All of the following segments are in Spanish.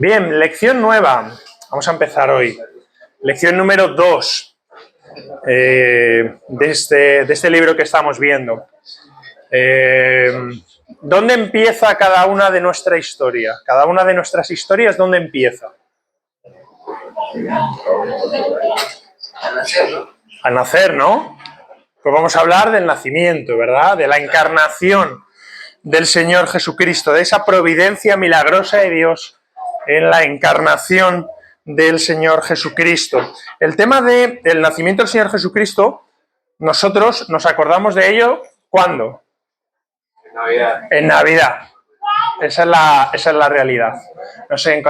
Bien, lección nueva. Vamos a empezar hoy. Lección número 2 de este libro que estamos viendo. ¿Dónde empieza cada una de nuestra historia? Cada una de nuestras historias, ¿dónde empieza? Al nacer, ¿no? Pues vamos a hablar del nacimiento, ¿verdad? De la encarnación del Señor Jesucristo, de esa providencia milagrosa de Dios en la encarnación del Señor Jesucristo. El tema del nacimiento del Señor Jesucristo, nosotros nos acordamos de ello, ¿cuándo? En Navidad. En Navidad. Esa es la realidad.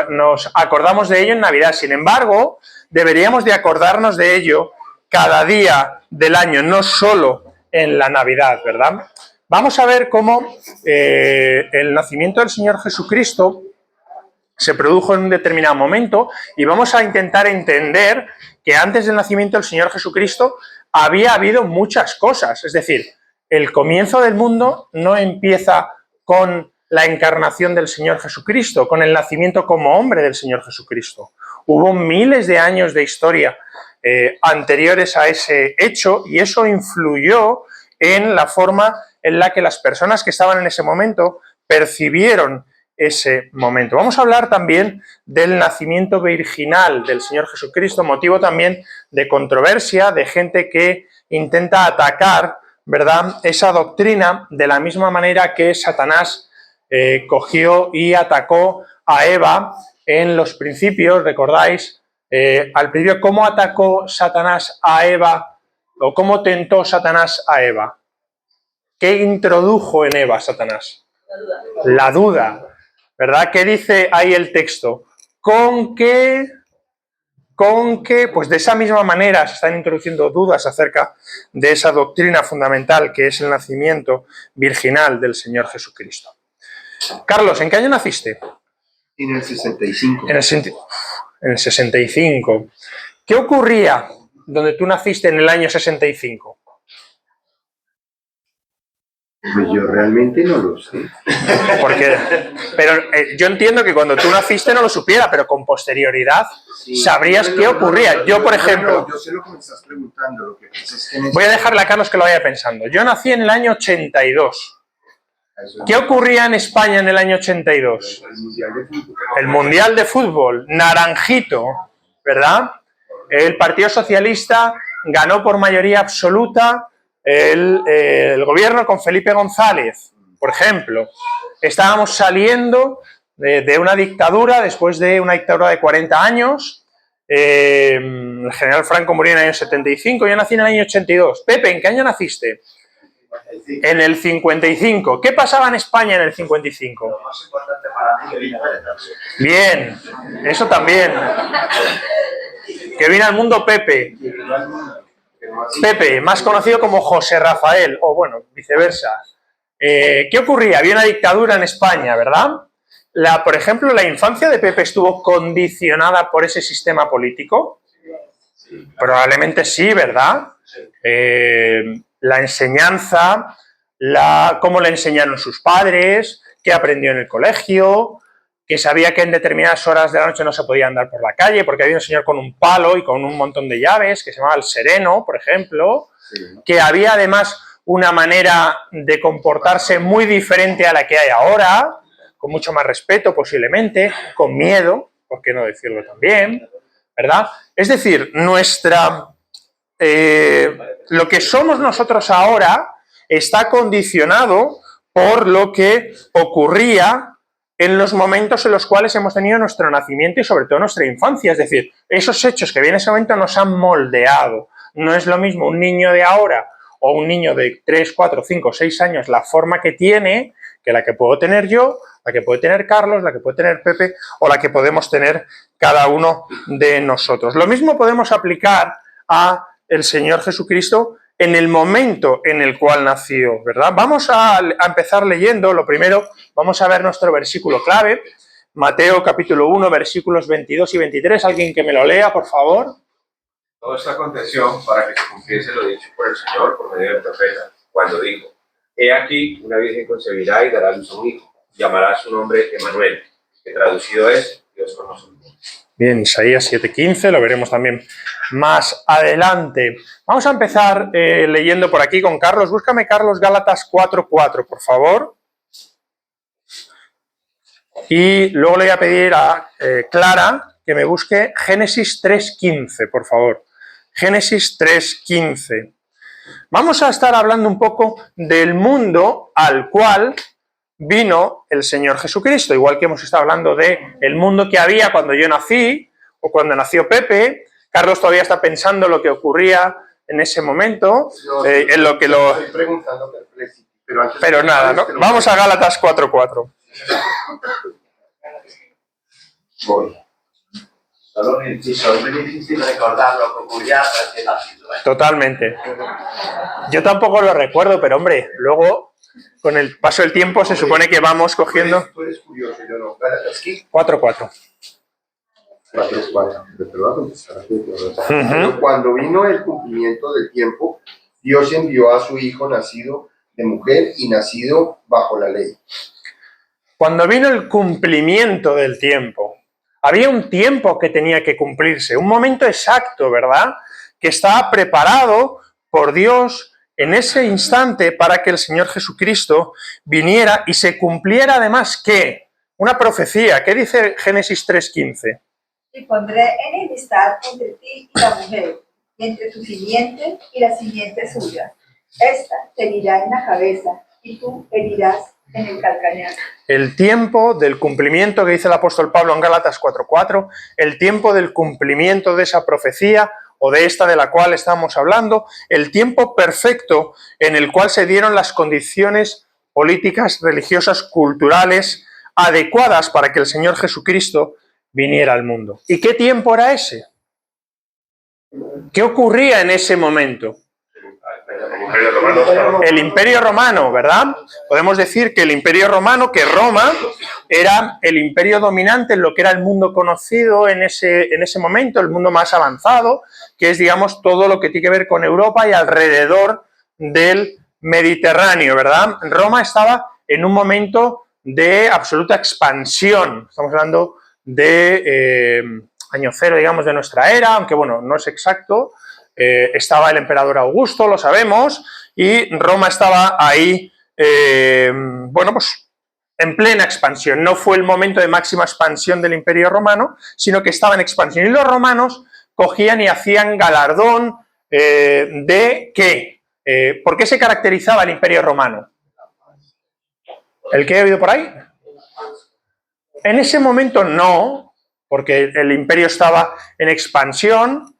Nos acordamos de ello en Navidad. Sin embargo, deberíamos de acordarnos de ello cada día del año, no solo en la Navidad, ¿verdad? Vamos a ver cómo el nacimiento del Señor Jesucristo se produjo en un determinado momento y vamos a intentar entender que antes del nacimiento del Señor Jesucristo había habido muchas cosas. Es decir, el comienzo del mundo no empieza con la encarnación del Señor Jesucristo, con el nacimiento como hombre del Señor Jesucristo. Hubo miles de años de historia anteriores a ese hecho y eso influyó en la forma en la que las personas que estaban en ese momento percibieron ese momento. Vamos a hablar también del nacimiento virginal del Señor Jesucristo, motivo también de controversia, de gente que intenta atacar, ¿verdad?, esa doctrina de la misma manera que Satanás cogió y atacó a Eva en los principios. ¿Recordáis al principio cómo atacó Satanás a Eva o cómo tentó Satanás a Eva? ¿Qué introdujo en Eva Satanás? La duda, ¿verdad? ¿Qué dice ahí el texto? Con que, pues de esa misma manera se están introduciendo dudas acerca de esa doctrina fundamental que es el nacimiento virginal del Señor Jesucristo. Carlos, ¿en qué año naciste? En el 65. En el 65. ¿Qué ocurría donde tú naciste en el año 65? Pues yo realmente no lo sé. Pero yo entiendo que cuando tú naciste no lo supiera, pero con posterioridad sabrías qué ocurría. Yo, por ejemplo... Yo sé lo que me estás preguntando. Lo que pasa es que voy a dejarle a Carlos que lo vaya pensando. Yo nací en el año 82. ¿Qué ocurría en España en el año 82? El Mundial de Fútbol. Naranjito, ¿verdad? El Partido Socialista ganó por mayoría absoluta el gobierno con Felipe González, por ejemplo. Estábamos saliendo de una dictadura, después de una dictadura de 40 años. El general Franco murió en el año 75, yo nací en el año 82. Pepe, ¿en qué año naciste? En el 55. ¿Qué pasaba en España en el 55? Lo más importante para mí que vine a ver. Bien, eso también. Que vino al mundo Pepe. Pepe, más conocido como José Rafael, o bueno, viceversa. ¿Qué ocurría? Había una dictadura en España, ¿verdad? Por ejemplo, ¿la infancia de Pepe estuvo condicionada por ese sistema político? Probablemente sí, ¿verdad? La enseñanza, cómo le enseñaron sus padres, qué aprendió en el colegio, que sabía que en determinadas horas de la noche no se podía andar por la calle porque había un señor con un palo y con un montón de llaves que se llamaba el Sereno, por ejemplo, que había además una manera de comportarse muy diferente a la que hay ahora, con mucho más respeto posiblemente, con miedo, ¿por qué no decirlo también?, ¿verdad? Es decir, lo que somos nosotros ahora está condicionado por lo que ocurría en los momentos en los cuales hemos tenido nuestro nacimiento y sobre todo nuestra infancia. Es decir, esos hechos que vienen en ese momento nos han moldeado. No es lo mismo un niño de ahora o un niño de 3, 4, 5, 6 años, la forma que tiene, que la que puedo tener yo, la que puede tener Carlos, la que puede tener Pepe o la que podemos tener cada uno de nosotros. Lo mismo podemos aplicar a el Señor Jesucristo en el momento en el cual nació, ¿verdad? Vamos a empezar leyendo. Lo primero, vamos a ver nuestro versículo clave, Mateo capítulo 1, versículos 22 y 23. ¿Alguien que me lo lea, por favor? Todo esto aconteció para que se cumpliese lo dicho por el Señor por medio del profeta, cuando dijo: He aquí, una virgen concebirá y dará a luz a un hijo, llamará su nombre Emmanuel, que traducido es Dios Dios con nosotros. Bien, Isaías 7:15, lo veremos también más adelante. Vamos a empezar leyendo por aquí con Carlos. Búscame, Carlos, Gálatas 4:4, por favor. Y luego le voy a pedir a Clara que me busque Génesis 3:15, por favor. Génesis 3:15. Vamos a estar hablando un poco del mundo al cual vino el Señor Jesucristo, igual que hemos estado hablando del mundo que había cuando yo nací o cuando nació Pepe. Carlos todavía está pensando lo que ocurría en ese momento, en lo que lo... Estoy preguntando perplexity, pero nada, ¿no? Vamos a Gálatas 4:4. Voy. Solo es muy difícil recordar lo que ocurría recién nacido. Totalmente. Yo tampoco lo recuerdo, pero hombre, luego con el paso del tiempo se supone que vamos cogiendo... Tú eres curioso, yo no. Gálatas, ¿qué? 4:4. 4:4. Pero vamos a empezar aquí, Pero cuando vino el cumplimiento del tiempo, Dios envió a su Hijo nacido de mujer y nacido bajo la ley. Cuando vino el cumplimiento del tiempo, había un tiempo que tenía que cumplirse, un momento exacto, ¿verdad? Que estaba preparado por Dios en ese instante para que el Señor Jesucristo viniera y se cumpliera además, ¿qué? Una profecía. ¿Qué dice Génesis 3:15? Y pondré enemistad entre ti y la mujer, y entre tu simiente y la simiente suya. Esta te herirá en la cabeza, y tú herirás en el calcañar. El tiempo del cumplimiento que dice el apóstol Pablo en Gálatas 4:4, el tiempo del cumplimiento de esa profecía o de esta de la cual estamos hablando, el tiempo perfecto en el cual se dieron las condiciones políticas, religiosas, culturales adecuadas para que el Señor Jesucristo viniera al mundo. ¿Y qué tiempo era ese? ¿Qué ocurría en ese momento? El Imperio Romano, ¿verdad? Podemos decir que el Imperio Romano, que Roma era el imperio dominante en lo que era el mundo conocido en ese momento, el mundo más avanzado, que es, digamos, todo lo que tiene que ver con Europa y alrededor del Mediterráneo, ¿verdad? Roma estaba en un momento de absoluta expansión. Estamos hablando de año cero, digamos, de nuestra era, aunque, bueno, no es exacto. Estaba el emperador Augusto, lo sabemos, y Roma estaba ahí, bueno, pues en plena expansión. No fue el momento de máxima expansión del Imperio Romano, sino que estaba en expansión. Y los romanos cogían y hacían galardón de ¿qué? ¿Por qué se caracterizaba el Imperio Romano? ¿El que he oído por ahí? En ese momento no, porque el imperio estaba en expansión.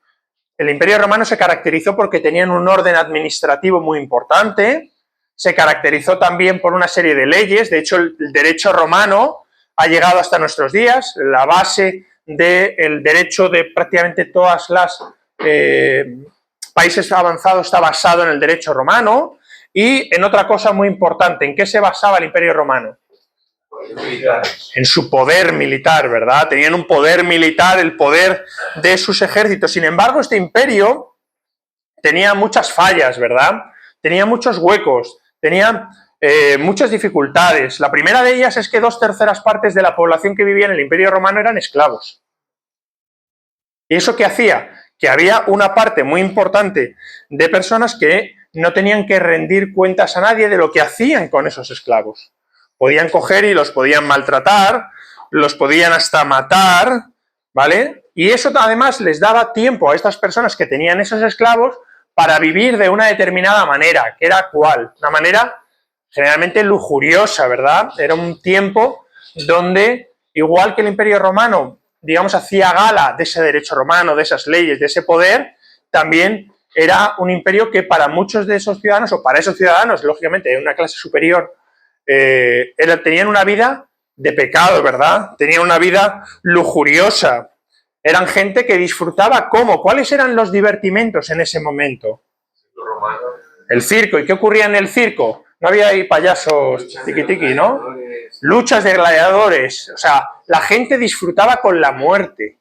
El Imperio Romano se caracterizó porque tenían un orden administrativo muy importante, se caracterizó también por una serie de leyes. De hecho, el derecho romano ha llegado hasta nuestros días. La base del derecho de prácticamente todas las países avanzados está basado en el derecho romano. Y en otra cosa muy importante, ¿en qué se basaba el Imperio Romano? En su poder militar, ¿verdad? Tenían un poder militar, el poder de sus ejércitos. Sin embargo, este imperio tenía muchas fallas, ¿verdad? Tenía muchos huecos, tenía muchas dificultades. La primera de ellas es que 2/3 partes de la población que vivía en el Imperio Romano eran esclavos. ¿Y eso qué hacía? Que había una parte muy importante de personas que no tenían que rendir cuentas a nadie de lo que hacían con esos esclavos. Podían coger y los podían maltratar, los podían hasta matar, ¿vale? Y eso además les daba tiempo a estas personas que tenían esos esclavos para vivir de una determinada manera, que era ¿cuál? Una manera generalmente lujuriosa, ¿verdad? Era un tiempo donde, igual que el Imperio Romano, digamos, hacía gala de ese derecho romano, de esas leyes, de ese poder, también era un imperio que para muchos de esos ciudadanos, o para esos ciudadanos, lógicamente, de una clase superior, tenían una vida de pecado, ¿verdad? Tenían una vida lujuriosa. Eran gente que disfrutaba ¿cómo? ¿Cuáles eran los divertimentos en ese momento? El circo. ¿Y qué ocurría en el circo? No había ahí payasos tiqui-tiqui, ¿no? Luchas de gladiadores. O sea, la gente disfrutaba con la muerte.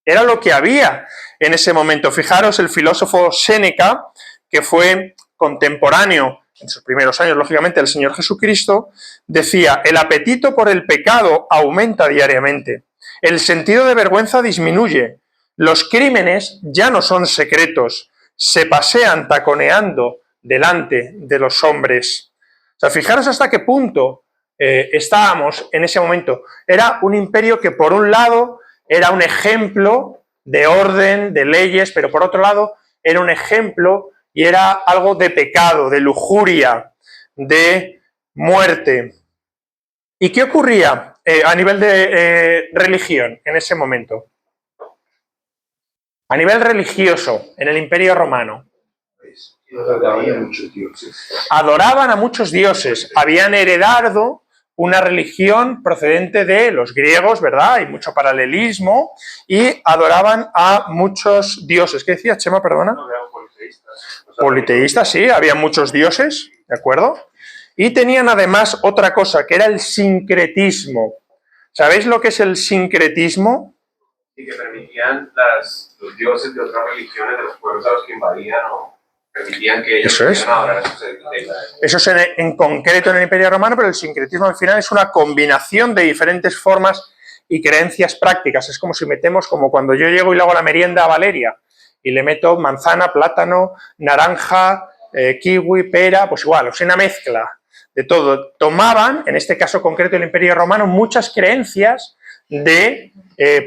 Era lo que había en ese momento. Fijaros, el filósofo Séneca, que fue contemporáneo en sus primeros años, lógicamente, el Señor Jesucristo, decía: el apetito por el pecado aumenta diariamente. El sentido de vergüenza disminuye. Los crímenes ya no son secretos, se pasean taconeando delante de los hombres. O sea, fijaros hasta qué punto estábamos en ese momento. Era un imperio que por un lado era un ejemplo de orden, de leyes, pero por otro lado era un ejemplo y era algo de pecado, de lujuria, de muerte. ¿Y qué ocurría a nivel de religión en ese momento? A nivel religioso, en el Imperio Romano. Adoraban a muchos dioses. Adoraban a muchos dioses. Habían heredado una religión procedente de los griegos, ¿verdad? Hay mucho paralelismo. Y adoraban a muchos dioses. ¿Qué decía, Chema, perdona? No eran politeístas. Politeístas, sí, había muchos dioses, ¿de acuerdo? Y tenían además otra cosa, que era el sincretismo. ¿Sabéis lo que es el sincretismo? Y que permitían los dioses de otras religiones, de los pueblos a los que invadían, o permitían que ellos Eso es. pudieran adorar a sus deidades. Eso es en concreto en el Imperio Romano, pero el sincretismo al final es una combinación de diferentes formas y creencias prácticas. Es como si metemos, como cuando yo llego y le hago la merienda a Valeria y le meto manzana, plátano, naranja, kiwi, pera, pues igual, o sea, una mezcla de todo. Tomaban, en este caso concreto el Imperio Romano, muchas creencias de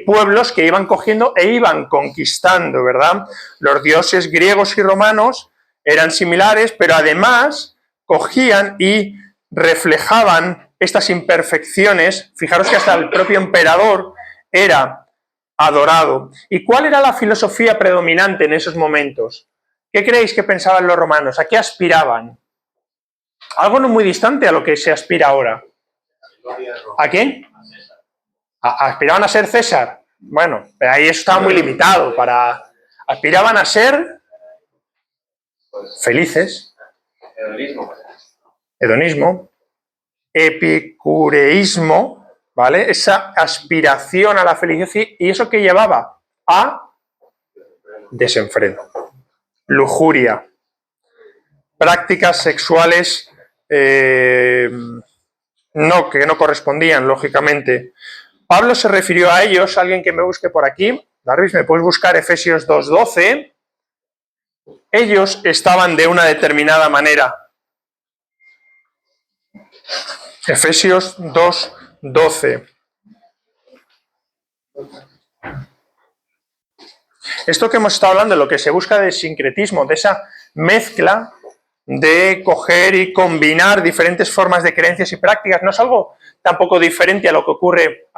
pueblos que iban cogiendo e iban conquistando, ¿verdad? Los dioses griegos y romanos eran similares, pero además cogían y reflejaban estas imperfecciones. Fijaros que hasta el propio emperador era adorado. ¿Y cuál era la filosofía predominante en esos momentos? ¿Qué creéis que pensaban los romanos? ¿A qué aspiraban? Algo no muy distante a lo que se aspira ahora. ¿A quién? ¿Aspiraban a ser César? Bueno, pero ahí eso estaba muy limitado. Aspiraban a ser felices. Hedonismo. Epicureísmo, ¿vale? Esa aspiración a la felicidad. ¿Y eso qué llevaba? A desenfreno. Lujuria. Prácticas sexuales que no correspondían, lógicamente. Pablo se refirió a ellos, alguien que me busque por aquí. Darvis, ¿me puedes buscar Efesios 2:12? Ellos estaban de una determinada manera. Efesios 2:12. Esto que hemos estado hablando, lo que se busca de sincretismo, de esa mezcla de coger y combinar diferentes formas de creencias y prácticas, no es algo tampoco diferente a lo que ocurre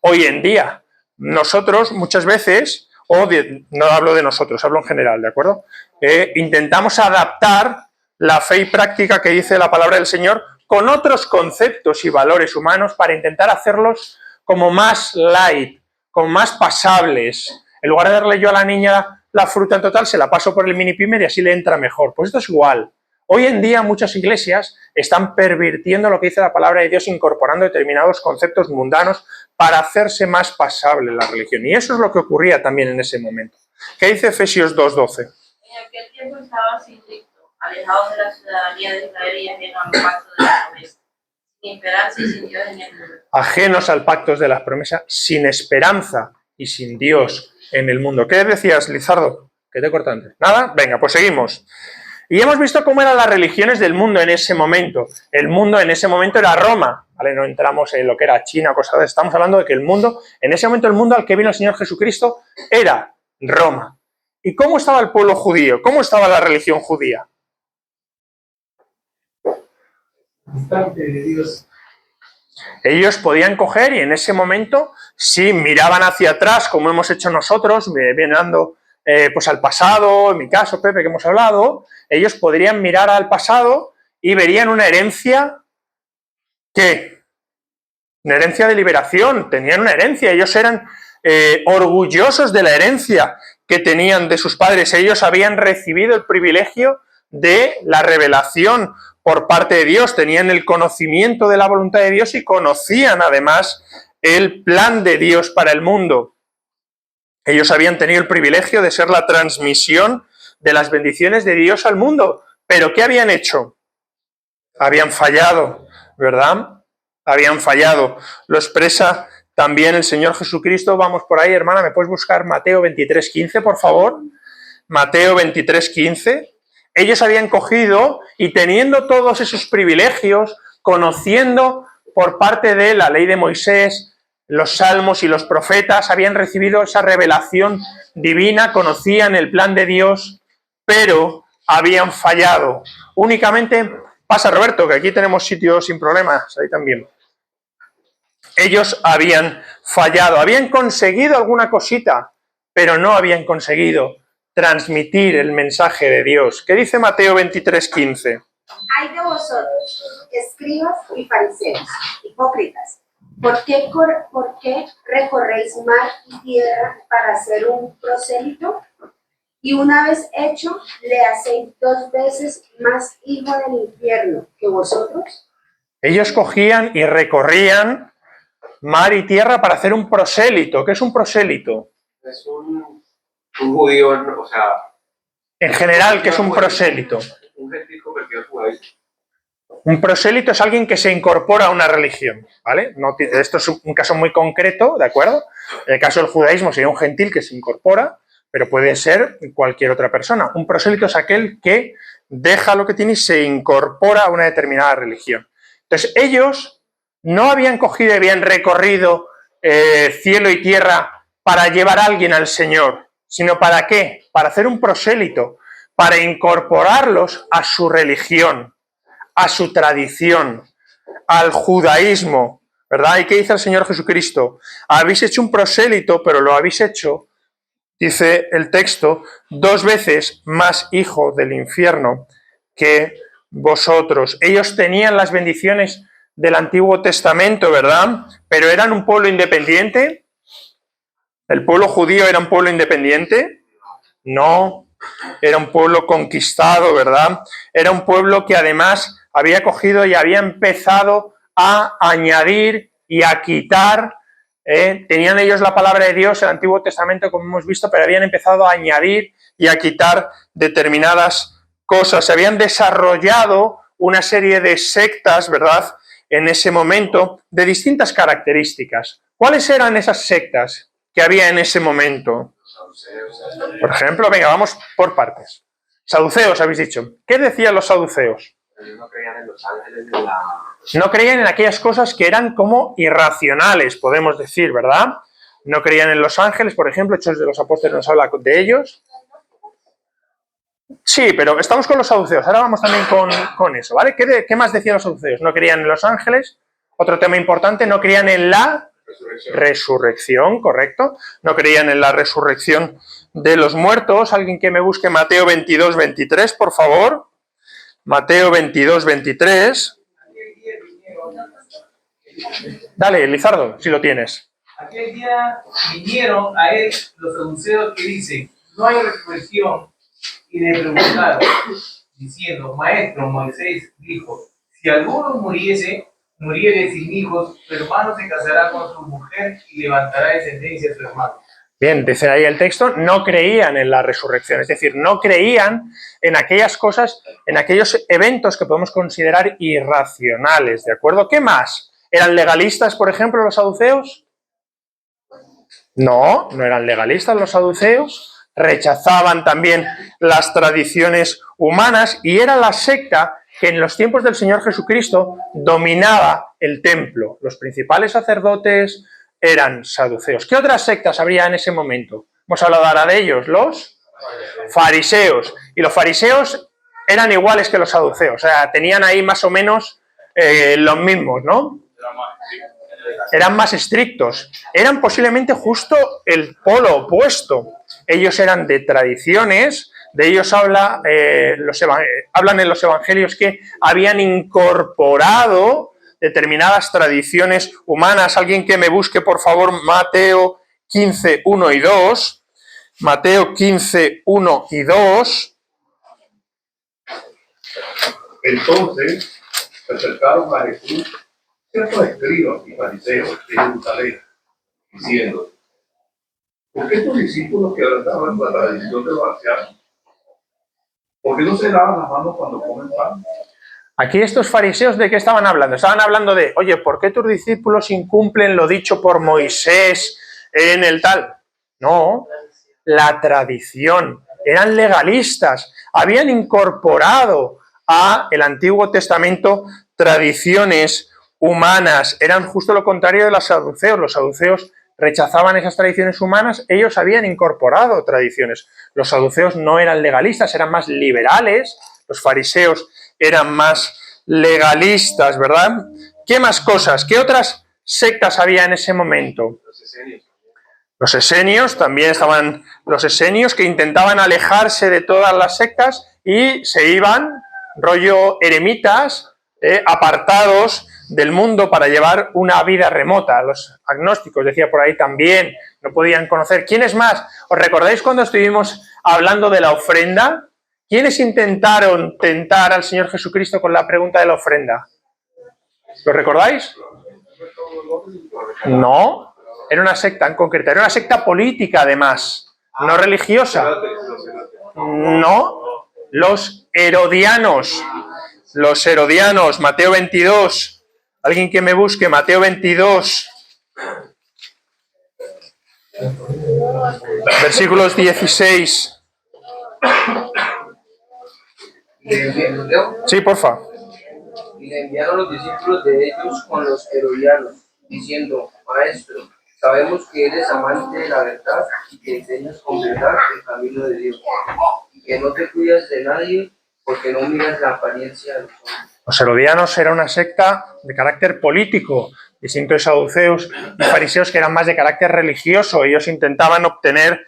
hoy en día. Nosotros muchas veces, no hablo de nosotros, hablo en general, ¿de acuerdo? Intentamos adaptar la fe y práctica que dice la palabra del Señor con otros conceptos y valores humanos para intentar hacerlos como más light, como más pasables. En lugar de darle yo a la niña la fruta en total, se la paso por el mini primer y así le entra mejor. Pues esto es igual. Hoy en día muchas iglesias están pervirtiendo lo que dice la palabra de Dios, incorporando determinados conceptos mundanos para hacerse más pasable la religión. Y eso es lo que ocurría también en ese momento. ¿Qué dice Efesios 2:12? En aquel tiempo estaban sin Cristo, alejados de la ciudadanía de Israel y ajenos al pacto de la promesa, sin esperanza y sin Dios en el mundo. Ajenos al pacto de las promesas, sin esperanza y sin Dios en el mundo. ¿Qué decías, Lizardo? ¿Qué te corté antes? ¿Nada? Venga, pues seguimos. Y hemos visto cómo eran las religiones del mundo en ese momento. El mundo en ese momento era Roma, ¿vale? No entramos en lo que era China, cosas de... Estamos hablando de que el mundo, en ese momento el mundo al que vino el Señor Jesucristo era Roma. ¿Y cómo estaba el pueblo judío? ¿Cómo estaba la religión judía? Distante de Dios. Ellos podían coger y en ese momento, si miraban hacia atrás, como hemos hecho nosotros, mirando pues al pasado, en mi caso, Pepe, que hemos hablado, ellos podrían mirar al pasado y verían una herencia, ¿qué? Una herencia de liberación, tenían una herencia, ellos eran orgullosos de la herencia que tenían de sus padres, ellos habían recibido el privilegio de la revelación por parte de Dios, tenían el conocimiento de la voluntad de Dios y conocían además el plan de Dios para el mundo. Ellos habían tenido el privilegio de ser la transmisión de las bendiciones de Dios al mundo. ¿Pero qué habían hecho? Habían fallado, ¿verdad? Habían fallado. Lo expresa también el Señor Jesucristo. Vamos por ahí, hermana, ¿me puedes buscar Mateo 23:15, por favor? Mateo 23:15. Ellos habían cogido y teniendo todos esos privilegios, conociendo por parte de la ley de Moisés, los salmos y los profetas, habían recibido esa revelación divina, conocían el plan de Dios, pero habían fallado. Únicamente, pasa Roberto, que aquí tenemos sitios sin problemas, ahí también. Ellos habían fallado, habían conseguido alguna cosita, pero no habían conseguido transmitir el mensaje de Dios. ¿Qué dice Mateo 23:15? Ay de vosotros, escribas y fariseos, hipócritas, ¿por qué recorréis mar y tierra para hacer un prosélito? Y una vez hecho, le hacéis 2 veces más hijo del infierno que vosotros. Ellos cogían y recorrían mar y tierra para hacer un prosélito. ¿Qué es un prosélito? Es un judío, o sea... En general, ¿qué es un prosélito? Un gentil convertido al judaísmo. Un prosélito es alguien que se incorpora a una religión, ¿vale? No, esto es un caso muy concreto, ¿de acuerdo? En el caso del judaísmo sería un gentil que se incorpora, pero puede ser cualquier otra persona. Un prosélito es aquel que deja lo que tiene y se incorpora a una determinada religión. Entonces, ellos no habían cogido y habían recorrido cielo y tierra para llevar a alguien al Señor, sino ¿para qué? Para hacer un prosélito, para incorporarlos a su religión, a su tradición, al judaísmo, ¿verdad? ¿Y qué dice el Señor Jesucristo? Habéis hecho un prosélito, pero lo habéis hecho, dice el texto, 2 veces más hijo del infierno que vosotros. Ellos tenían las bendiciones del Antiguo Testamento, ¿verdad? Pero eran un pueblo independiente. ¿El pueblo judío era un pueblo independiente? No, era un pueblo conquistado, ¿verdad? Era un pueblo que además había cogido y había empezado a añadir y a quitar. Tenían ellos la palabra de Dios, el Antiguo Testamento, como hemos visto, pero habían empezado a añadir y a quitar determinadas cosas. Se habían desarrollado una serie de sectas, ¿verdad?, en ese momento, de distintas características. ¿Cuáles eran esas sectas que había en ese momento? Por ejemplo, venga, vamos por partes. Saduceos, habéis dicho. ¿Qué decían los saduceos? No creían en los ángeles, No creían en aquellas cosas que eran como irracionales, podemos decir, ¿verdad? No creían en los ángeles, por ejemplo, Hechos de los Apóstoles nos habla de ellos. Sí, pero estamos con los saduceos, ahora vamos también con eso, ¿vale? ¿Qué más decían los saduceos? No creían en los ángeles. Otro tema importante, no creían en la resurrección, correcto. No creían en la resurrección de los muertos. Alguien que me busque Mateo 22:23, por favor. Mateo 22:23. Dale, Lizardo, si lo tienes. Aquel día vinieron a él los saduceos que dicen, no hay resurrección, y le preguntaron, diciendo, maestro, Moisés dijo, si alguno muriere sin hijos, su hermano se casará con su mujer y levantará descendencia a su hermano. Bien, dice ahí el texto, no creían en la resurrección, es decir, no creían en aquellas cosas, en aquellos eventos que podemos considerar irracionales, ¿de acuerdo? ¿Qué más? ¿Eran legalistas, por ejemplo, los saduceos? No, no eran legalistas los saduceos, rechazaban también las tradiciones humanas y era la secta que en los tiempos del Señor Jesucristo dominaba el templo. Los principales sacerdotes eran saduceos. ¿Qué otras sectas habría en ese momento? Hemos hablado ahora de ellos, los fariseos. Y los fariseos eran iguales que los saduceos, o sea, tenían ahí más o menos los mismos, ¿no? Eran más estrictos. Eran posiblemente justo el polo opuesto. Ellos eran de tradiciones, de ellos hablan en los evangelios que habían incorporado determinadas tradiciones humanas. Alguien que me busque, por favor, Mateo 15, 1 y 2. Mateo 15, 1 y 2. Entonces se acercaron a Jesús ciertos escribas y fariseos de Jerusalén, diciendo, ¿por qué tus discípulos quebrantaban la tradición de los ancianos? ¿Por qué no se lavan las manos cuando comen pan? Aquí estos fariseos, ¿de qué estaban hablando? Estaban hablando de, oye, ¿por qué tus discípulos incumplen lo dicho por Moisés en el tal? No, la tradición. Eran legalistas. Habían incorporado a el Antiguo Testamento tradiciones humanas. Eran justo lo contrario de los saduceos. Los saduceos rechazaban esas tradiciones humanas. Ellos habían incorporado tradiciones. Los saduceos no eran legalistas, eran más liberales. Los fariseos eran más legalistas, ¿verdad? ¿Qué más cosas? ¿Qué otras sectas había en ese momento? Los esenios, también estaban los esenios que intentaban alejarse de todas las sectas y se iban, rollo eremitas, apartados del mundo para llevar una vida remota. Los agnósticos, decía por ahí también, no podían conocer. ¿Quiénes más? ¿Os recordáis cuando estuvimos hablando de la ofrenda? ¿Quiénes intentaron tentar al Señor Jesucristo con la pregunta de la ofrenda? ¿Lo recordáis? No, era una secta en concreto, era una secta política además, no religiosa. No, los herodianos, Mateo 22, alguien que me busque, Mateo 22, versículos 16. Sí, porfa. Y le enviaron los discípulos de ellos con los herodianos, diciendo, Maestro, sabemos que eres amante de la verdad y que enseñas con verdad el camino de Dios, y que no te cuidas de nadie porque no miras la apariencia de los hombres. Los herodianos era una secta de carácter político, distinto de saduceos y fariseos que eran más de carácter religioso. Ellos intentaban obtener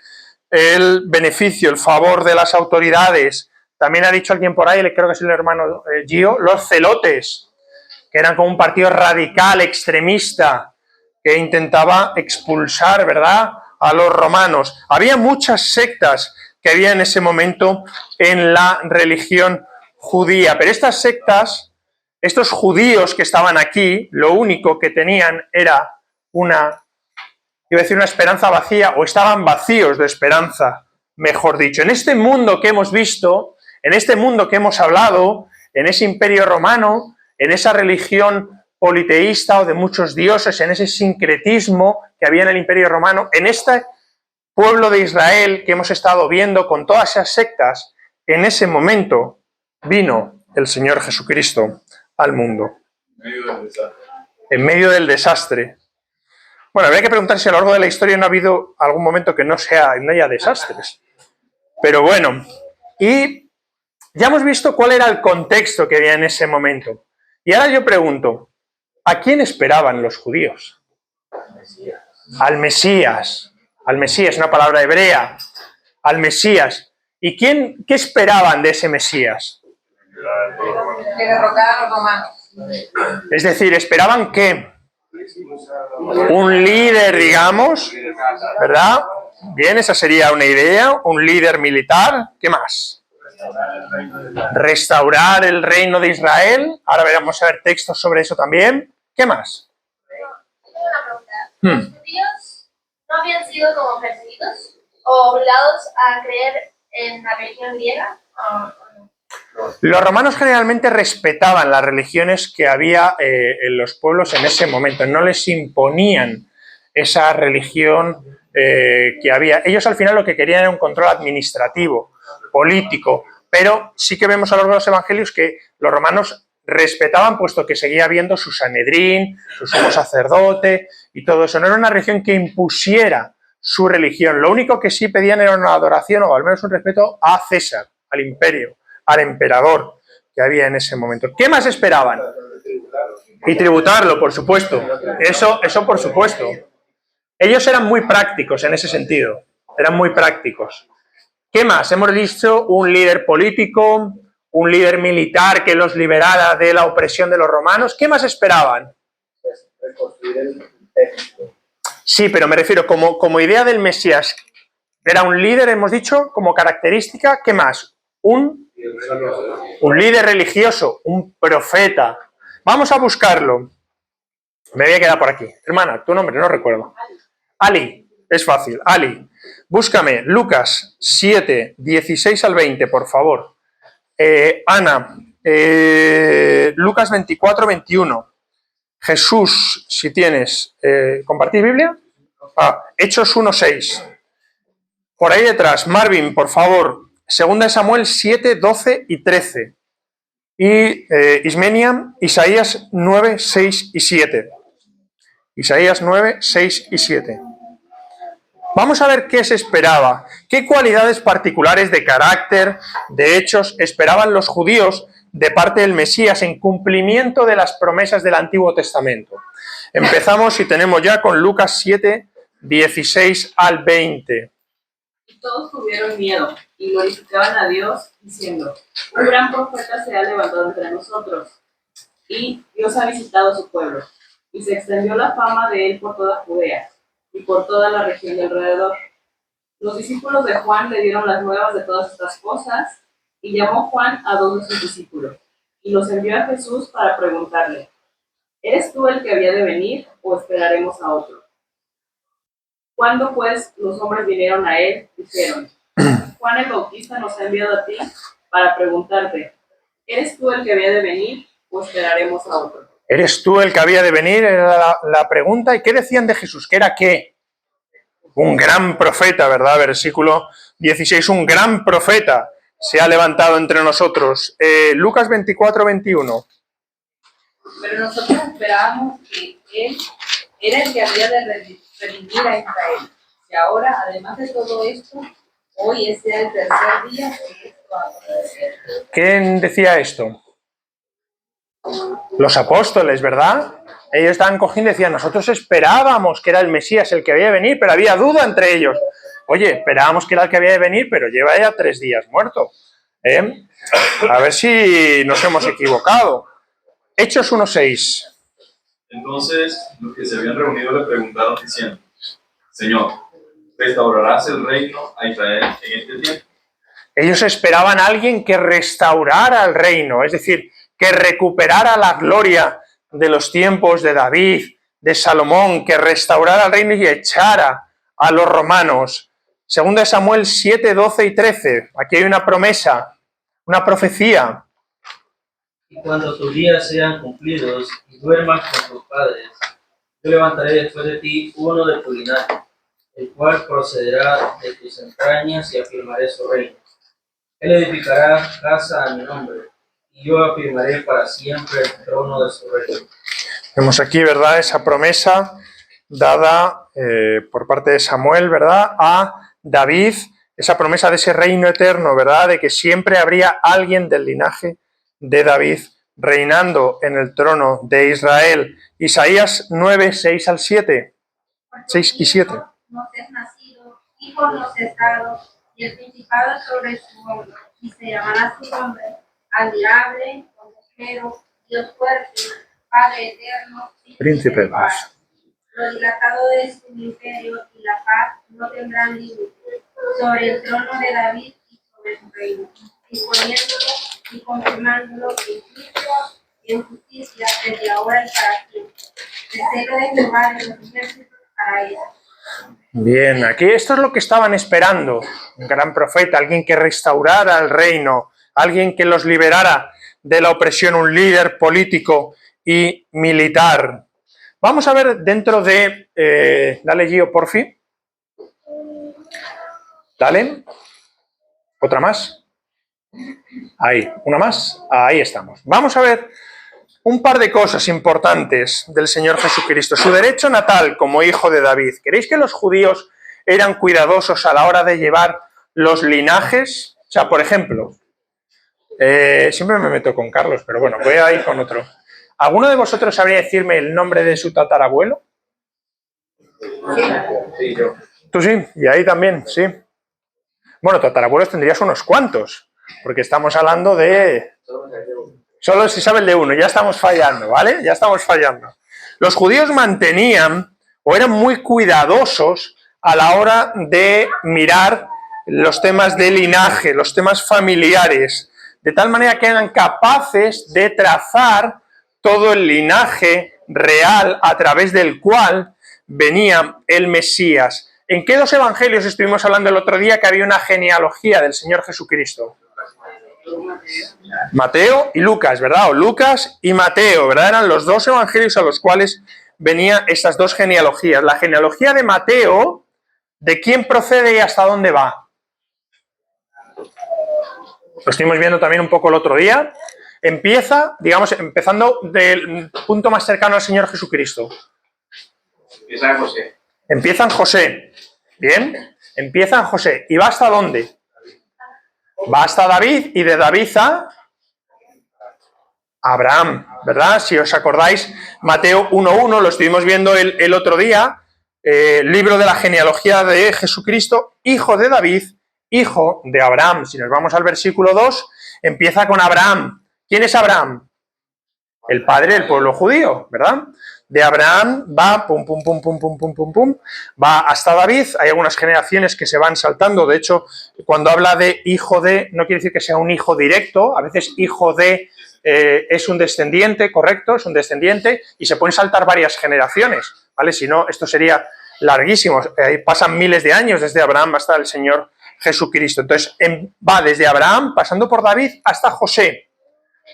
el beneficio, el favor de las autoridades. También ha dicho alguien por ahí, creo que es el hermano Gio, los celotes, que eran como un partido radical, extremista, que intentaba expulsar, ¿verdad?, a los romanos. Había muchas sectas que había en ese momento en la religión judía, pero estas sectas, estos judíos que estaban aquí, lo único que tenían era una esperanza vacía, o estaban vacíos de esperanza, mejor dicho. En este mundo que hemos visto, en este mundo que hemos hablado, en ese imperio romano, en esa religión politeísta o de muchos dioses, en ese sincretismo que había en el imperio romano, en este pueblo de Israel que hemos estado viendo con todas esas sectas, en ese momento vino el Señor Jesucristo al mundo. En medio del desastre. Bueno, habría que preguntar si a lo largo de la historia no ha habido algún momento que no haya desastres. Pero bueno, y ya hemos visto cuál era el contexto que había en ese momento. Y ahora yo pregunto, ¿a quién esperaban los judíos? Al Mesías. Al Mesías, una palabra hebrea. Al Mesías. ¿Y qué esperaban de ese Mesías? Que derrocaran a los romanos. Es decir, esperaban que un líder, digamos, ¿verdad? Bien, esa sería una idea, un líder militar. ¿Qué más? Restaurar el reino de Israel. Ahora veremos a ver textos sobre eso también. ¿Qué más? Tengo una pregunta. ¿Los judíos no habían sido como perseguidos o obligados a creer en la religión griega? Los romanos generalmente respetaban las religiones que había en los pueblos en ese momento, no les imponían esa religión que había. Ellos al final lo que querían era un control administrativo, político, pero sí que vemos a lo largo de los evangelios que los romanos respetaban, puesto que seguía habiendo su Sanedrín, su sumo sacerdote y todo eso. No era una religión que impusiera su religión, lo único que sí pedían era una adoración o al menos un respeto a César, al imperio, al emperador que había en ese momento. ¿Qué más esperaban? Y tributarlo, por supuesto. Eso por supuesto. Ellos eran muy prácticos en ese sentido. Eran muy prácticos. ¿Qué más? Hemos dicho un líder político, un líder militar que los liberara de la opresión de los romanos. ¿Qué más esperaban? Sí, pero me refiero como idea del Mesías. Era un líder, hemos dicho, como característica. ¿Qué más? Un líder religioso, un profeta. Vamos a buscarlo. Me voy a quedar por aquí. Hermana, tu nombre no recuerdo. Ali, es fácil. Ali, búscame Lucas 7, 16 al 20, por favor. Ana, Lucas 24, 21. Jesús, si tienes, ¿compartir Biblia? Hechos 1, 6. Por ahí detrás, Marvin, por favor, 2 Samuel 7, 12 y 13. Y Ismenia, Isaías 9, 6 y 7. Isaías 9, 6 y 7. Vamos a ver qué se esperaba, qué cualidades particulares de carácter, de hechos, esperaban los judíos de parte del Mesías en cumplimiento de las promesas del Antiguo Testamento. Empezamos y tenemos ya con Lucas 7, 16 al 20. Y todos tuvieron miedo y glorificaban a Dios, diciendo: un gran profeta se ha levantado entre nosotros, y Dios ha visitado a su pueblo. Y se extendió la fama de él por toda Judea y por toda la región de alrededor. Los discípulos de Juan le dieron las nuevas de todas estas cosas, y llamó Juan a 2 de sus discípulos, y los envió a Jesús para preguntarle: ¿eres tú el que había de venir, o esperaremos a otro? Cuando pues los hombres vinieron a él, dijeron: Juan el Bautista nos ha enviado a ti para preguntarte: ¿eres tú el que había de venir, o esperaremos a otro? ¿Eres tú el que había de venir? Era la pregunta. ¿Y qué decían de Jesús? ¿Que era qué? Un gran profeta, ¿verdad? Versículo 16, un gran profeta se ha levantado entre nosotros. Lucas 24, 21. Pero nosotros esperábamos que él era el que había de redimir a Israel. Y ahora, además de todo esto, hoy es ya el tercer día que esto ha acontecido. ¿Quién decía esto? Los apóstoles, ¿verdad? Ellos estaban cogiendo y decían: nosotros esperábamos que era el Mesías el que había de venir, pero había duda entre ellos. Oye, esperábamos que era el que había de venir, pero lleva ya 3 días muerto. A ver si nos hemos equivocado. Hechos 1:6. Entonces los que se habían reunido le preguntaron diciendo: Señor, ¿restaurarás el reino a Israel en este tiempo? Ellos esperaban a alguien que restaurara el reino, es decir, que recuperara la gloria de los tiempos de David, de Salomón, que restaurara el reino y echara a los romanos. 2 Samuel 7, 12 y 13. Aquí hay una promesa, una profecía. Y cuando tus días sean cumplidos y duermas con tus padres, yo levantaré después de ti uno de tu linaje, el cual procederá de tus entrañas, y afirmaré su reino. Él edificará casa a mi nombre, y yo afirmaré para siempre el trono de su reino. Vemos aquí, ¿verdad?, esa promesa dada por parte de Samuel, ¿verdad?, a David, esa promesa de ese reino eterno, ¿verdad?, de que siempre habría alguien del linaje de David reinando en el trono de Israel. Isaías 9, 6 al 7. 6 y 7. Nos es nacido, hijo nos es dado, y el principado sobre su hombro, y se llamará su nombre: admirable, consejero, Dios fuerte, Padre eterno, Príncipe de paz. Lo dilatado de su imperio y la paz no tendrán límite sobre el trono de David y sobre su reino, disponiéndolo y confirmándolo en juicio y en justicia desde ahora y para siempre. El celo de Jehová de los ejércitos para ellos. Bien, aquí esto es lo que estaban esperando. Un gran profeta, alguien que restaurara el reino, alguien que los liberara de la opresión, un líder político y militar. Vamos a ver dentro de... dale, Gio, porfi. Dale. ¿Otra más? Ahí, una más. Ahí estamos. Vamos a ver un par de cosas importantes del Señor Jesucristo. Su derecho natal como hijo de David. ¿Queréis que los judíos eran cuidadosos a la hora de llevar los linajes? O sea, por ejemplo, siempre me meto con Carlos, pero bueno, voy a ir con otro. ¿Alguno de vosotros sabría decirme el nombre de su tatarabuelo? Sí, yo. Tú sí, y ahí también, sí. Bueno, tatarabuelos tendrías unos cuantos, porque estamos hablando de... Solo si sabe el de uno, ya estamos fallando, ¿vale? Ya estamos fallando. Los judíos mantenían o eran muy cuidadosos a la hora de mirar los temas de linaje, los temas familiares, de tal manera que eran capaces de trazar todo el linaje real a través del cual venía el Mesías. ¿En qué dos evangelios estuvimos hablando el otro día que había una genealogía del Señor Jesucristo? Mateo y Lucas, ¿verdad? O Lucas y Mateo, ¿verdad? Eran los dos evangelios a los cuales venían estas dos genealogías. La genealogía de Mateo, ¿de quién procede y hasta dónde va? Lo estuvimos viendo también un poco el otro día. Empieza, digamos, empezando del punto más cercano al Señor Jesucristo. Empieza en José. Empieza en José. Bien, empieza en José. ¿Y va hasta dónde? Va hasta David y de David a Abraham, ¿verdad? Si os acordáis, Mateo 1.1, lo estuvimos viendo el otro día, libro de la genealogía de Jesucristo, hijo de David, hijo de Abraham. Si nos vamos al versículo 2, empieza con Abraham. ¿Quién es Abraham? El padre del pueblo judío, ¿verdad? De Abraham va pum, pum, pum, pum, pum, pum, pum, pum, va hasta David. Hay algunas generaciones que se van saltando. De hecho, cuando habla de hijo de, no quiere decir que sea un hijo directo. A veces hijo de es un descendiente, correcto, es un descendiente, y se pueden saltar varias generaciones, ¿vale? Si no, esto sería larguísimo. Pasan miles de años desde Abraham hasta el Señor Jesucristo. Entonces, va desde Abraham, pasando por David, hasta José.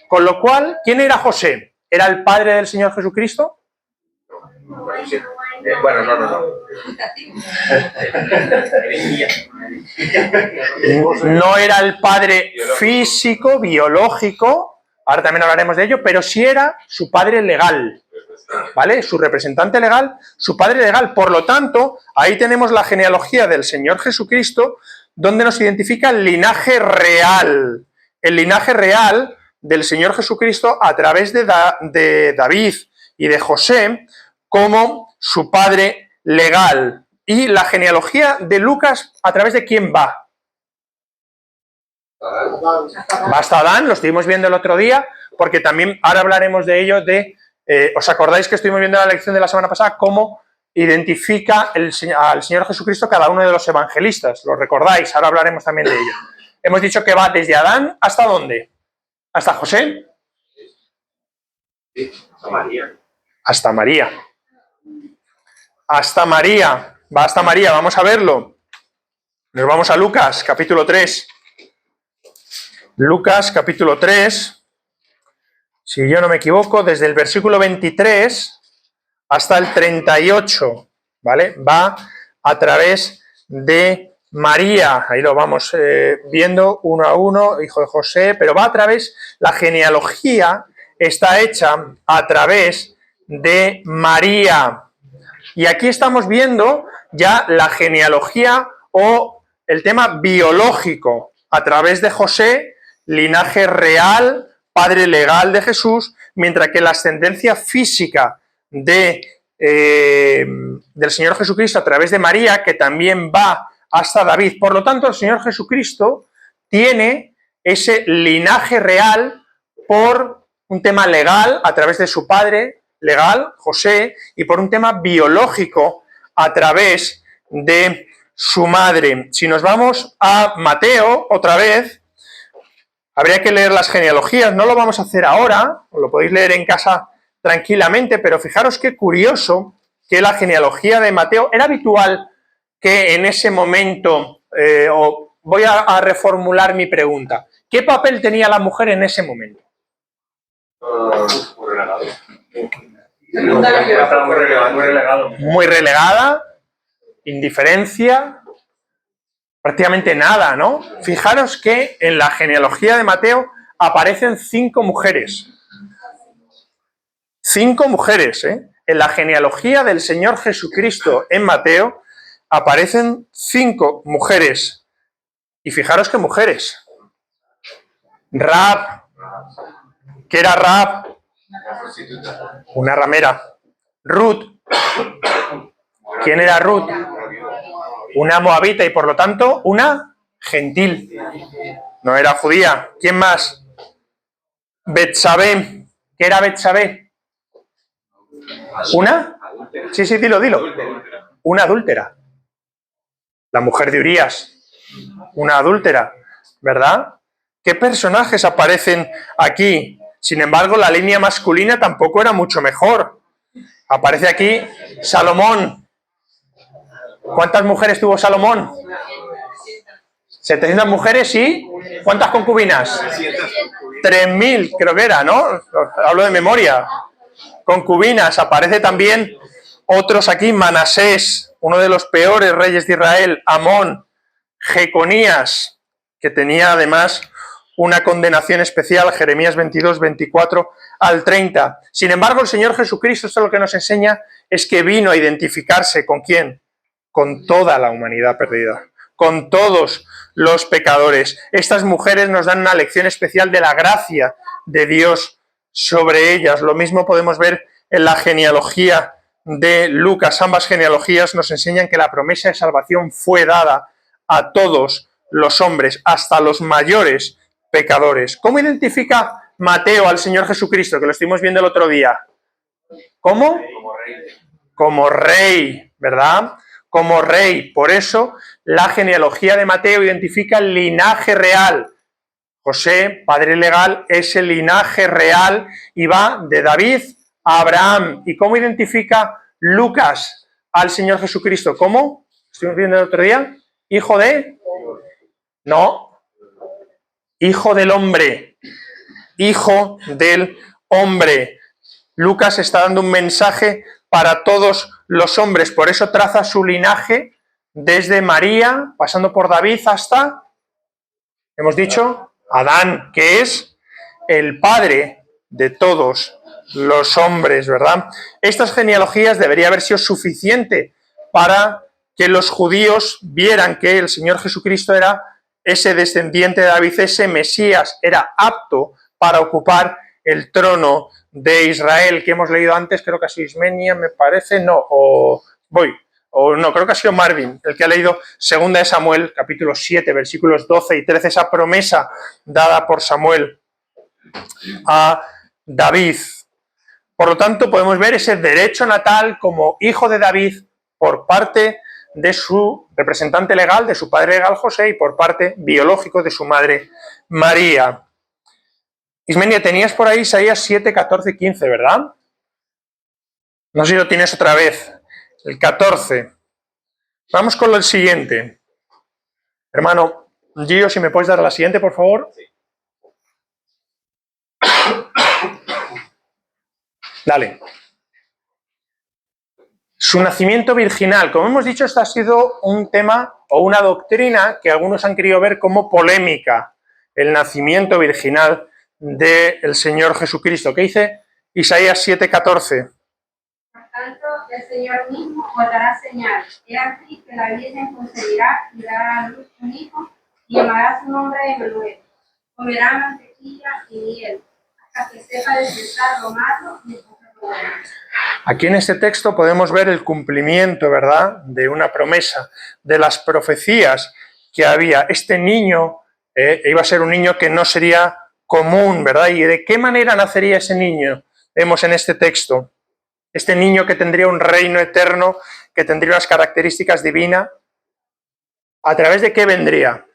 Con lo cual, ¿quién era José? ¿Era el padre del Señor Jesucristo? Bueno, no. No era el padre físico, biológico, ahora también hablaremos de ello, pero sí era su padre legal, ¿vale? Su representante legal, su padre legal. Por lo tanto, ahí tenemos la genealogía del Señor Jesucristo, donde nos identifica el linaje real del Señor Jesucristo a través de David y de José como su padre legal. Y la genealogía de Lucas, ¿a través de quién va? Va hasta Adán, lo estuvimos viendo el otro día, porque también ahora hablaremos de ello, ¿os acordáis que estuvimos viendo en la lección de la semana pasada cómo identifica al Señor Jesucristo cada uno de los evangelistas? ¿Lo recordáis? Ahora hablaremos también de ello. Hemos dicho que va desde Adán hasta ¿dónde? ¿Hasta José? Hasta María. Hasta María. Hasta María. Va hasta María, vamos a verlo. Nos vamos a Lucas, capítulo 3. Lucas, capítulo 3. Si yo no me equivoco, desde el versículo 23 hasta el 38, ¿vale? Va a través de María. Ahí lo vamos viendo uno a uno, hijo de José, pero va a través, la genealogía está hecha a través de María. Y aquí estamos viendo ya la genealogía o el tema biológico a través de José, linaje real, padre legal de Jesús, mientras que la ascendencia física del Señor Jesucristo a través de María, que también va hasta David. Por lo tanto, el Señor Jesucristo tiene ese linaje real por un tema legal a través de su padre legal, José, y por un tema biológico a través de su madre. Si nos vamos a Mateo, otra vez, habría que leer las genealogías, no lo vamos a hacer ahora, lo podéis leer en casa tranquilamente, pero fijaros qué curioso que la genealogía de Mateo era habitual que en ese momento, voy a reformular mi pregunta, ¿qué papel tenía la mujer en ese momento? Muy relegada, indiferencia, prácticamente nada, ¿no? Fijaros que en la genealogía de Mateo aparecen 5 mujeres. 5 mujeres, ¿eh? En la genealogía del Señor Jesucristo en Mateo aparecen 5 mujeres. Y fijaros qué mujeres. Rahab. ¿Qué era Rahab? Una ramera. Ruth. ¿Quién era Ruth? Una moabita y por lo tanto una gentil. No era judía. ¿Quién más? Betsabé. ¿Qué era Betsabé? ¿Una? Sí, dilo. Una adúltera. La mujer de Urías. Una adúltera, ¿verdad? ¿Qué personajes aparecen aquí? Sin embargo, la línea masculina tampoco era mucho mejor. Aparece aquí Salomón. ¿Cuántas mujeres tuvo Salomón? 700 mujeres y ¿Cuántas concubinas? 3.000, creo que era, ¿no? Hablo de memoria. Concubinas. Aparece también otros aquí, Manasés, uno de los peores reyes de Israel, Amón, Jeconías, que tenía además una condenación especial, Jeremías 22, 24 al 30. Sin embargo, el Señor Jesucristo, esto lo que nos enseña es que vino a identificarse ¿con quién? Con toda la humanidad perdida, con todos los pecadores. Estas mujeres nos dan una lección especial de la gracia de Dios sobre ellas. Lo mismo podemos ver en la genealogía de Lucas. Ambas genealogías nos enseñan que la promesa de salvación fue dada a todos los hombres, hasta los mayores pecadores. ¿Cómo identifica Mateo al Señor Jesucristo, que lo estuvimos viendo el otro día? ¿Cómo? Como rey, ¿verdad? Como rey. Por eso la genealogía de Mateo identifica el linaje real. José, padre legal, es el linaje real y va de David a Abraham. ¿Y cómo identifica Lucas al Señor Jesucristo? ¿Cómo? ¿Estuvimos viendo el otro día? ¿Hijo de? No. Hijo del hombre. Hijo del hombre. Lucas está dando un mensaje para todos los hombres. Por eso traza su linaje desde María, pasando por David hasta, hemos dicho, Adán, que es el padre de todos los hombres, ¿verdad? Estas genealogías debería haber sido suficiente para que los judíos vieran que el Señor Jesucristo era ese descendiente de David, ese Mesías, era apto para ocupar el trono de Israel, que hemos leído antes, creo que ha sido Ismenia, me parece, no, creo que ha sido Marvin, el que ha leído 2 de Samuel, capítulo 7, versículos 12 y 13, esa promesa dada por Samuel a David. Por lo tanto, podemos ver ese derecho natal como hijo de David por parte de su representante legal, de su padre legal José, y por parte biológico de su madre María. Ismenia, tenías por ahí Isaías 7, 14, 15, ¿verdad? No sé si lo tienes otra vez. El 14. Vamos con el siguiente. Hermano Gio, si me puedes dar la siguiente, por favor. Dale. Su nacimiento virginal. Como hemos dicho, este ha sido un tema o una doctrina que algunos han querido ver como polémica. El nacimiento virginal del Señor Jesucristo. ¿Qué dice Isaías 7, 14? Por tanto, el Señor mismo os dará señal. He aquí que la Virgen concebirá y dará a luz un hijo y llamará su nombre Emmanuel. Comerá mantequilla y miel hasta que sepa detestar lo malo y escoger lo bueno. Aquí en este texto podemos ver el cumplimiento, ¿verdad?, de una promesa, de las profecías que había. Este niño iba a ser un niño que no sería común, ¿verdad? ¿Y de qué manera nacería ese niño? Vemos en este texto. Este niño que tendría un reino eterno, que tendría unas características divinas. ¿A través de qué vendría?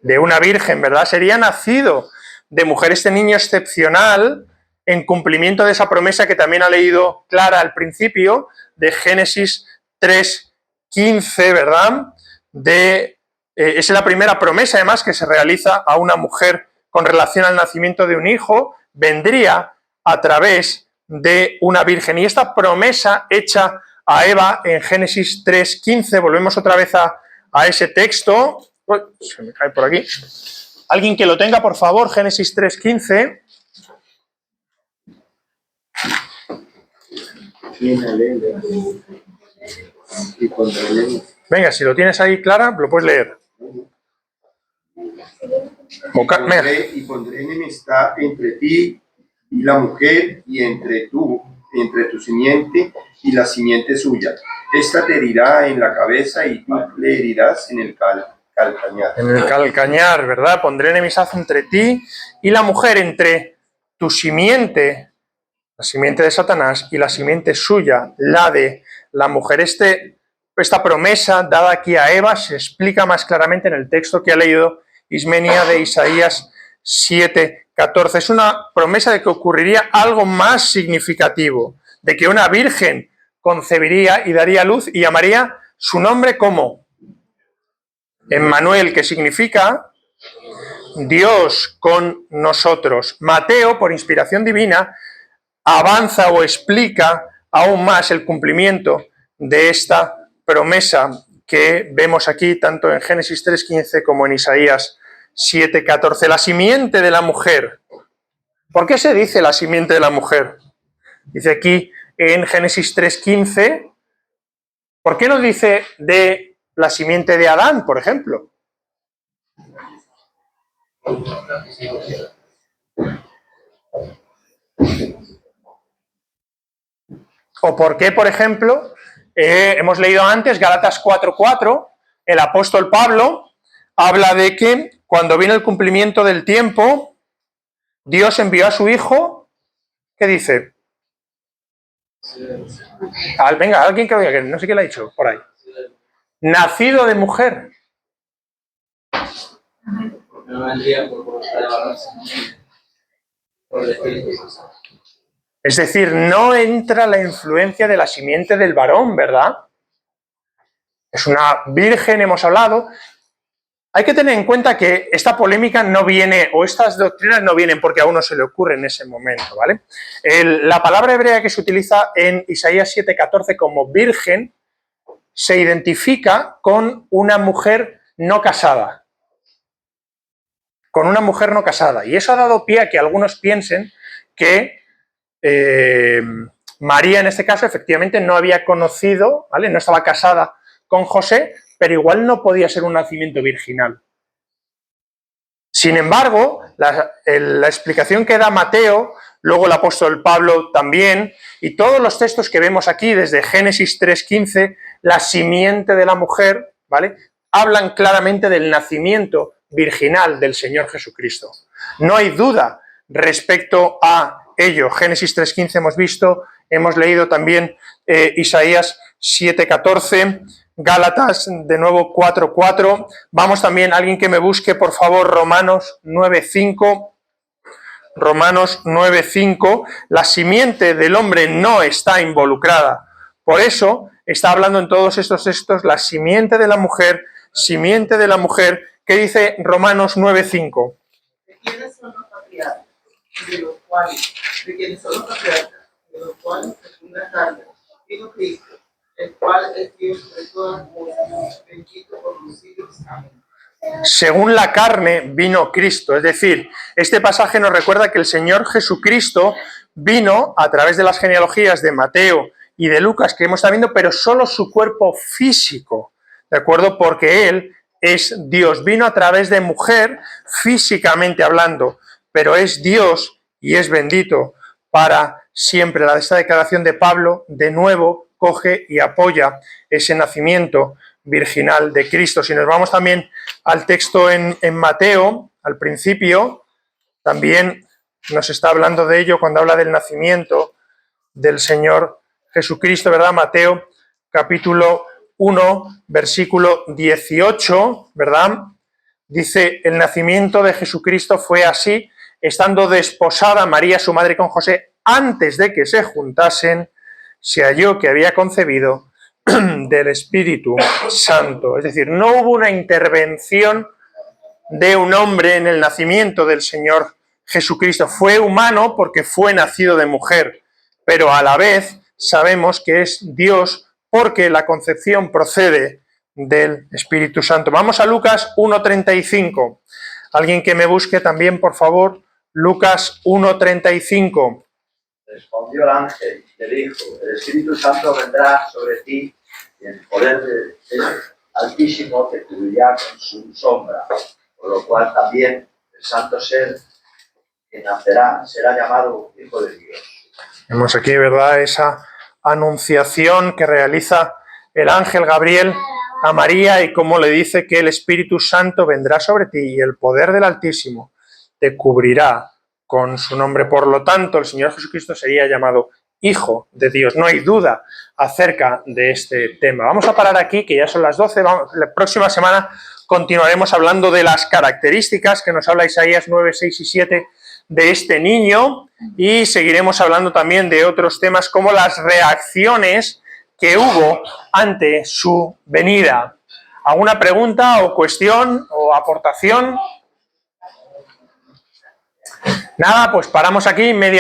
De una virgen, ¿verdad? Sería nacido de mujer, este niño excepcional, en cumplimiento de esa promesa que también ha leído Clara al principio, de Génesis 3:15, ¿verdad? Es la primera promesa, además, que se realiza a una mujer con relación al nacimiento de un hijo, vendría a través de una virgen. Y esta promesa hecha a Eva en Génesis 3:15, volvemos otra vez a ese texto. Uy, se me cae por aquí. Alguien que lo tenga, por favor, Génesis 3:15. Venga, si lo tienes ahí, Clara, lo puedes leer. Y pondré enemistad entre ti y la mujer, y entre tu simiente y la simiente suya. Esta te herirá en la cabeza y tú le herirás en el calcañar. En el calcañar, ¿verdad? Pondré enemistad entre ti y la mujer, entre tu simiente, la simiente de Satanás, y la simiente suya, la de la mujer. Esta promesa dada aquí a Eva se explica más claramente en el texto que ha leído Ismenia de Isaías 7:14. Es una promesa de que ocurriría algo más significativo, de que una virgen concebiría y daría luz y llamaría su nombre como Emmanuel, que significa Dios con nosotros. Mateo, por inspiración divina, avanza o explica aún más el cumplimiento de esta promesa que vemos aquí tanto en Génesis 3:15 como en Isaías 7:14. La simiente de la mujer. ¿Por qué se dice la simiente de la mujer? Dice aquí en Génesis 3:15, ¿por qué no dice de la simiente de Adán, por ejemplo? O por qué, por ejemplo, hemos leído antes Gálatas 4:4, el apóstol Pablo habla de que cuando vino el cumplimiento del tiempo, Dios envió a su Hijo, ¿qué dice? Venga, alguien que lo diga, que no sé quién lo ha dicho, por ahí. Nacido de mujer. No vendría por voluntad de varón, por el Espíritu Santo. Es decir, no entra la influencia de la simiente del varón, ¿verdad? Es una virgen, hemos hablado. Hay que tener en cuenta que esta polémica no viene, o estas doctrinas no vienen porque a uno se le ocurre en ese momento, ¿vale? La palabra hebrea que se utiliza en Isaías 7:14 como virgen se identifica con una mujer no casada. Con una mujer no casada. Y eso ha dado pie a que algunos piensen que María, en este caso, efectivamente no había conocido, ¿vale? No estaba casada con José, pero igual no podía ser un nacimiento virginal. Sin embargo, la explicación que da Mateo, luego el apóstol Pablo también, y todos los textos que vemos aquí, desde Génesis 3:15, la simiente de la mujer, ¿vale? Hablan claramente del nacimiento virginal del Señor Jesucristo. No hay duda respecto a ello. Génesis 3:15 hemos visto, hemos leído también Isaías 7:14, Gálatas, de nuevo, 4:4. Vamos también, alguien que me busque, por favor, Romanos 9:5. Romanos 9:5. La simiente del hombre no está involucrada. Por eso está hablando en todos estos textos la simiente de la mujer, simiente de la mujer. ¿Qué dice Romanos 9:5? ¿De quiénes son los patriarcas? De los cuales, de quienes son los patriarcas, de los cuales, según la carne, vino Cristo, el cual es Dios de todas cosas, bendito por los siglos. Amén. Según la carne vino Cristo. Es decir, este pasaje nos recuerda que el Señor Jesucristo vino a través de las genealogías de Mateo y de Lucas que hemos estado viendo, pero solo su cuerpo físico, ¿de acuerdo? Porque Él es Dios. Vino a través de mujer, físicamente hablando, pero es Dios y es bendito para siempre. Esta declaración de Pablo, de nuevo, coge y apoya ese nacimiento virginal de Cristo. Si nos vamos también al texto en Mateo, al principio, también nos está hablando de ello cuando habla del nacimiento del Señor Jesucristo, ¿verdad? Mateo capítulo 1, versículo 18, ¿verdad? Dice, el nacimiento de Jesucristo fue así, estando desposada María, su madre, con José, antes de que se juntasen, se halló que había concebido del Espíritu Santo. Es decir, no hubo una intervención de un hombre en el nacimiento del Señor Jesucristo. Fue humano porque fue nacido de mujer, pero a la vez sabemos que es Dios porque la concepción procede del Espíritu Santo. Vamos a Lucas 1:35. Alguien que me busque también, por favor, Lucas 1:35. Respondió el ángel, le dijo, el Espíritu Santo vendrá sobre ti y el poder del Altísimo te cubrirá con su sombra, por lo cual también el santo ser que nacerá será llamado Hijo de Dios. Vemos aquí, ¿verdad?, esa anunciación que realiza el ángel Gabriel a María y cómo le dice que el Espíritu Santo vendrá sobre ti y el poder del Altísimo te cubrirá con su nombre. Por lo tanto, el Señor Jesucristo sería llamado Hijo de Dios. No hay duda acerca de este tema. Vamos a parar aquí, que ya son las 12. La próxima semana continuaremos hablando de las características que nos habla Isaías 9, 6 y 7 de este niño y seguiremos hablando también de otros temas como las reacciones que hubo ante su venida. ¿Alguna pregunta o cuestión o aportación? Nada, pues paramos aquí media